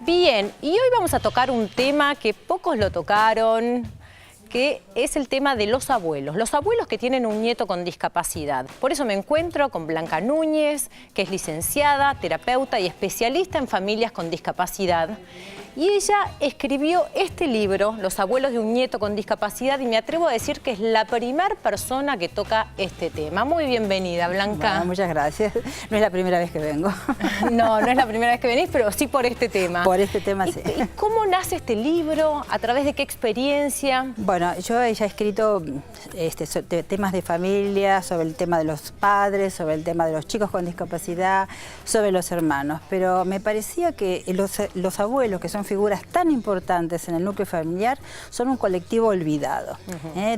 Bien, y hoy vamos a tocar un tema que pocos lo tocaron, que es el tema de los abuelos que tienen un nieto con discapacidad. Por eso me encuentro con Blanca Núñez, que es licenciada, terapeuta y especialista en familias con discapacidad. Y ella escribió este libro, Los abuelos de un nieto con discapacidad, y me atrevo a decir que es la primera persona que toca este tema. Muy bienvenida, Blanca. Bueno, muchas gracias. No es la primera vez que vengo. No, no es la primera vez que venís, pero sí por este tema. Por este tema, sí. ¿Y cómo nace este libro? ¿A través de qué experiencia? Bueno, yo ya he escrito temas de familia, sobre el tema de los padres, sobre el tema de los chicos con discapacidad, sobre los hermanos. Pero me parecía que los abuelos, que son figuras tan importantes en el núcleo familiar, son un colectivo olvidado,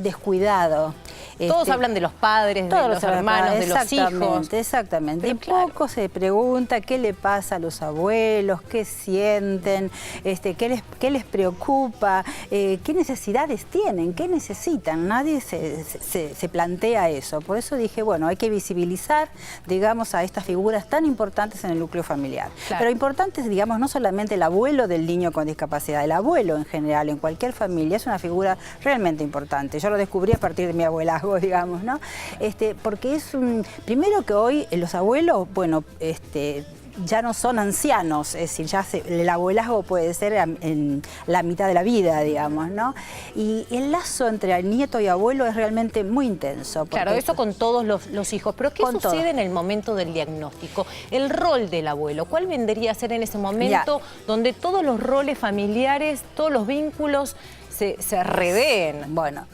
descuidado. Todos hablan de los padres, de los hermanos, de los hijos. Exactamente. Pero y poco se pregunta qué le pasa a los abuelos, qué sienten, qué les preocupa, qué necesidades tienen, qué necesitan. Nadie se plantea eso. Por eso dije, bueno, hay que visibilizar, digamos, a estas figuras tan importantes en el núcleo familiar. Claro. Pero importantes, digamos, no solamente el abuelo del niño con discapacidad, el abuelo en general, en cualquier familia, es una figura realmente importante. Yo lo descubrí a partir de mi abuelazgo, digamos, ¿no? Porque es primero que hoy los abuelos, bueno, ya no son ancianos, es decir, ya el abuelazgo puede ser en la mitad de la vida, digamos, ¿no? Y el lazo entre el nieto y abuelo es realmente muy intenso. Claro, eso con todos los hijos. Pero ¿qué sucede en el momento del diagnóstico? El rol del abuelo, ¿cuál vendría a ser en ese momento donde todos los roles familiares, todos los vínculos se reveen? Bueno,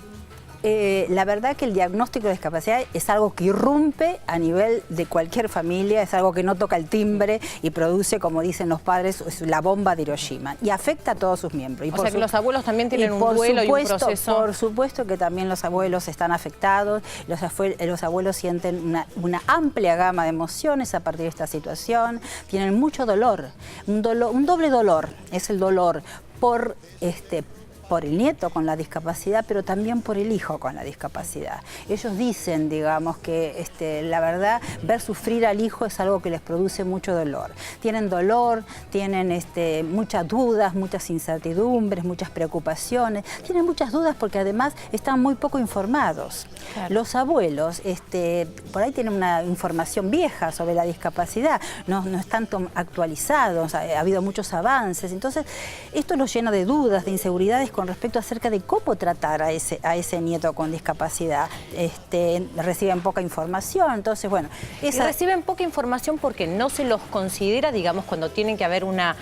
la verdad que el diagnóstico de discapacidad es algo que irrumpe a nivel de cualquier familia, es algo que no toca el timbre y produce, como dicen los padres, la bomba de Hiroshima y afecta a todos sus miembros. O sea que los abuelos también tienen un duelo y un proceso. Por supuesto que también los abuelos están afectados, los abuelos sienten una amplia gama de emociones a partir de esta situación, tienen mucho dolor, un doble dolor, es el dolor por el nieto con la discapacidad, pero también por el hijo con la discapacidad. Ellos dicen, digamos, que la verdad, ver sufrir al hijo es algo que les produce mucho dolor. Tienen dolor, tienen muchas dudas, muchas incertidumbres, muchas preocupaciones. Tienen muchas dudas porque además están muy poco informados. Claro. Los abuelos, por ahí tienen una información vieja sobre la discapacidad, no están actualizados, ha habido muchos avances. Entonces, esto los llena de dudas, de inseguridades con respecto acerca de cómo tratar a ese nieto con discapacidad. Reciben poca información, entonces, bueno... Reciben poca información porque no se los considera, digamos, cuando tienen que haber una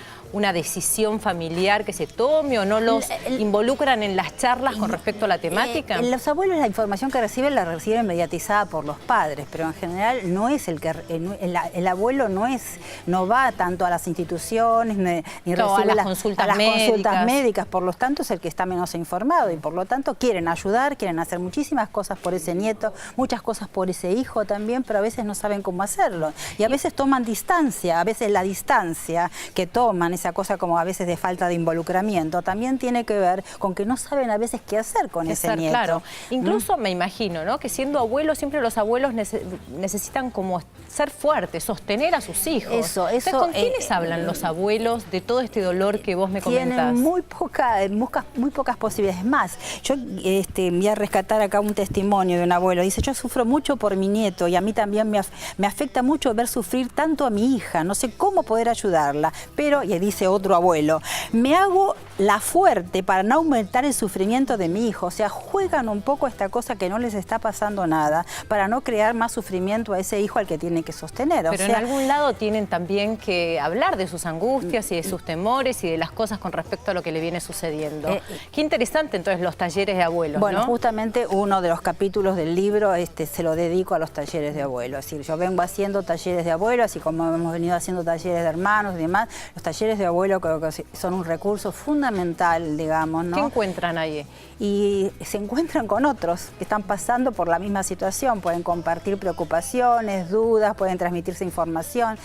decisión familiar que se tome o no los involucran en las charlas con respecto a la temática. Los abuelos, la información que reciben la reciben mediatizada por los padres, pero en general no es el abuelo no va tanto a las instituciones ni recibe a las consultas médicas, por lo tanto es el que está menos informado y por lo tanto quieren ayudar, quieren hacer muchísimas cosas por ese nieto, muchas cosas por ese hijo también, pero a veces no saben cómo hacerlo y a veces toman distancia, a veces la distancia que toman, esa cosa como a veces de falta de involucramiento, también tiene que ver con que no saben a veces qué hacer con ese nieto. Claro. Incluso me imagino, ¿no?, que siendo abuelos, siempre los abuelos necesitan como ser fuertes, sostener a sus hijos. Entonces, ¿con quiénes hablan los abuelos de todo este dolor que vos me comentás? Tienen muy pocas posibilidades. Más, yo voy a rescatar acá un testimonio de un abuelo. Dice, yo sufro mucho por mi nieto y a mí también me afecta mucho ver sufrir tanto a mi hija. No sé cómo poder ayudarla, pero, y dice otro abuelo, me hago la fuerte para no aumentar el sufrimiento de mi hijo. O sea, juegan un poco esta cosa que no les está pasando nada para no crear más sufrimiento a ese hijo al que tienen que sostener. Pero en algún lado tienen también que hablar de sus angustias y de sus temores y de las cosas con respecto a lo que le viene sucediendo. Qué interesante entonces los talleres de abuelos, bueno, ¿no? Justamente uno de los capítulos del libro se lo dedico a los talleres de abuelos. Es decir, yo vengo haciendo talleres de abuelos, así como hemos venido haciendo talleres de hermanos y demás. Los talleres de abuelo creo que son un recurso fundamental, digamos, ¿no? ¿Qué encuentran ahí? Y se encuentran con otros que están pasando por la misma situación, pueden compartir preocupaciones, dudas, pueden transmitirse información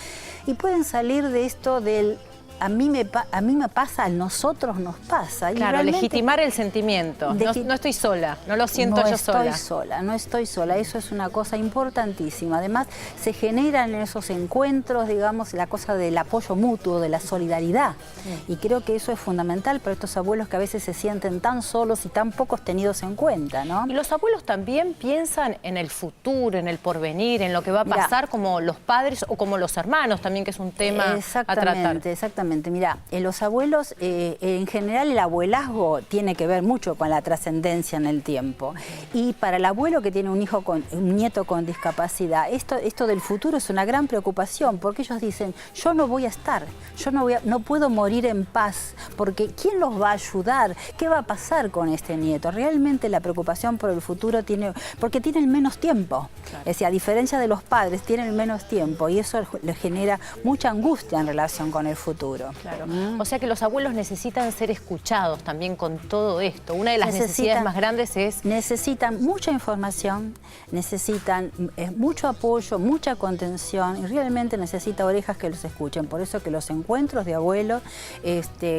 y pueden salir de esto del a mí me pasa, a nosotros nos pasa. Claro, legitimar el sentimiento. No estoy sola, no lo siento yo sola. No estoy sola. Eso es una cosa importantísima. Además, se generan en esos encuentros, digamos, la cosa del apoyo mutuo, de la solidaridad. Y creo que eso es fundamental para estos abuelos que a veces se sienten tan solos y tan pocos tenidos en cuenta, ¿no? Y los abuelos también piensan en el futuro, en el porvenir, en lo que va a pasar, como los padres o como los hermanos también, que es un tema a tratar. Exactamente. Mira, los abuelos, en general el abuelazgo tiene que ver mucho con la trascendencia en el tiempo. Y para el abuelo que tiene un nieto con discapacidad, esto del futuro es una gran preocupación, porque ellos dicen, yo no voy a estar, no puedo morir en paz, porque ¿quién los va a ayudar? ¿Qué va a pasar con este nieto? Realmente la preocupación por el futuro porque tienen menos tiempo. Claro. Es decir, a diferencia de los padres, tienen menos tiempo y eso les genera mucha angustia en relación con el futuro. Claro. O sea que los abuelos necesitan ser escuchados también con todo esto. Una de las necesidades más grandes es... Necesitan mucha información, necesitan mucho apoyo, mucha contención y realmente necesitan orejas que los escuchen. Por eso que los encuentros de abuelos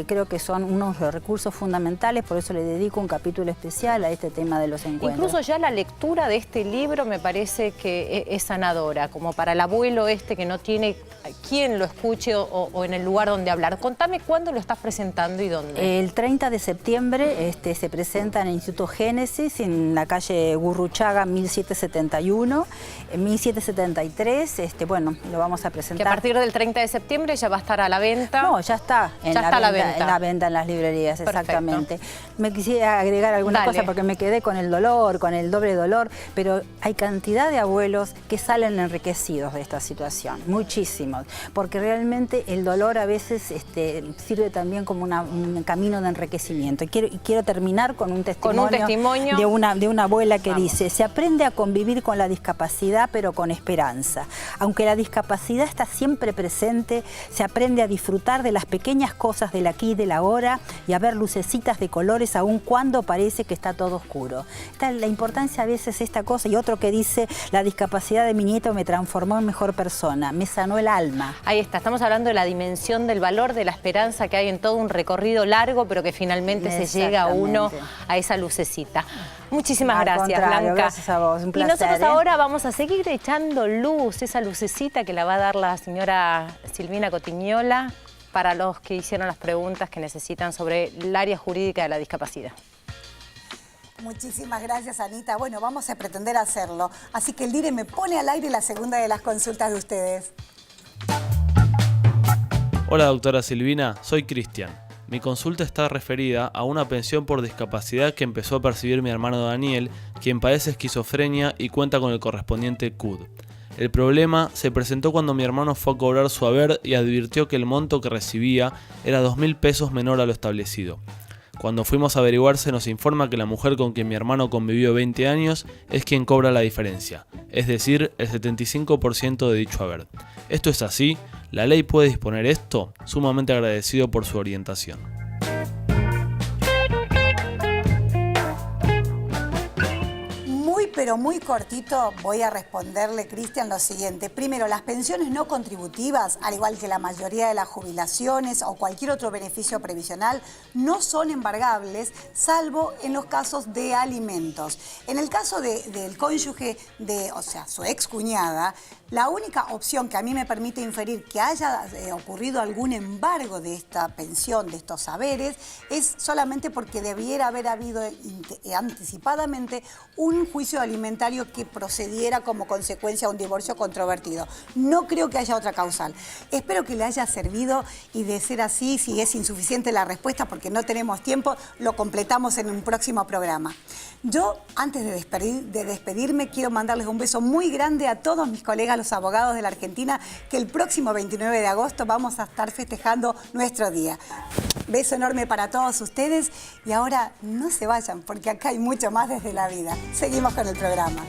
creo que son unos recursos fundamentales, por eso le dedico un capítulo especial a este tema de los encuentros. Incluso ya la lectura de este libro me parece que es sanadora, como para el abuelo que no tiene quien lo escuche o en el lugar donde hablar. Contame cuándo lo estás presentando y dónde. El 30 de septiembre se presenta en el Instituto Génesis, en la calle Gurruchaga 1771, 1773, bueno, lo vamos a presentar. Que a partir del 30 de septiembre ya va a estar a la venta. No, ya está en la venta en las librerías, exactamente. Perfecto. Me quisiera agregar alguna cosa porque me quedé con el dolor, con el doble dolor, pero hay cantidad de abuelos que salen enriquecidos de esta situación, muchísimos, porque realmente el dolor a veces sirve también como un camino de enriquecimiento. Y quiero terminar con un testimonio, de una abuela que dice, se aprende a convivir con la discapacidad, pero con esperanza. Aunque la discapacidad está siempre presente, se aprende a disfrutar de las pequeñas cosas del aquí y del ahora y a ver lucecitas de colores aun cuando parece que está todo oscuro. La importancia a veces es esta cosa. Y otro que dice, la discapacidad de mi nieto me transformó en mejor persona, me sanó el alma. Ahí está, estamos hablando de la dimensión del valor, de la esperanza que hay en todo un recorrido largo, pero que finalmente se llega uno a esa lucecita. Muchísimas gracias, Blanca. Gracias a vos, un placer. Y nosotros ahora vamos a seguir echando luz, esa lucecita que la va a dar la señora Silvina Cotignola para los que hicieron las preguntas que necesitan sobre el área jurídica de la discapacidad. Muchísimas gracias, Anita. Bueno, vamos a pretender hacerlo. Así que el DIRE me pone al aire la segunda de las consultas de ustedes. Hola, doctora Silvina. Soy Cristian. Mi consulta está referida a una pensión por discapacidad que empezó a percibir mi hermano Daniel, quien padece esquizofrenia y cuenta con el correspondiente CUD. El problema se presentó cuando mi hermano fue a cobrar su haber y advirtió que el monto que recibía era 2.000 pesos menor a lo establecido. Cuando fuimos a averiguar se nos informa que la mujer con quien mi hermano convivió 20 años es quien cobra la diferencia, es decir, el 75% de dicho haber. ¿Esto es así? ¿La ley puede disponer esto? Sumamente agradecido por su orientación. Pero muy cortito voy a responderle, Cristian, lo siguiente. Primero, las pensiones no contributivas, al igual que la mayoría de las jubilaciones o cualquier otro beneficio previsional, no son embargables, salvo en los casos de alimentos. En el caso del cónyuge o sea, su excuñada, la única opción que a mí me permite inferir que haya ocurrido algún embargo de esta pensión, de estos saberes, es solamente porque debiera haber habido anticipadamente un juicio alimentario que procediera como consecuencia a un divorcio controvertido. No creo que haya otra causal. Espero que le haya servido y de ser así, si es insuficiente la respuesta porque no tenemos tiempo, lo completamos en un próximo programa. Yo, antes de despedirme, quiero mandarles un beso muy grande a todos mis colegas, los abogados de la Argentina, que el próximo 29 de agosto vamos a estar festejando nuestro día. Beso enorme para todos ustedes y ahora no se vayan porque acá hay mucho más desde la vida. Seguimos con el programa.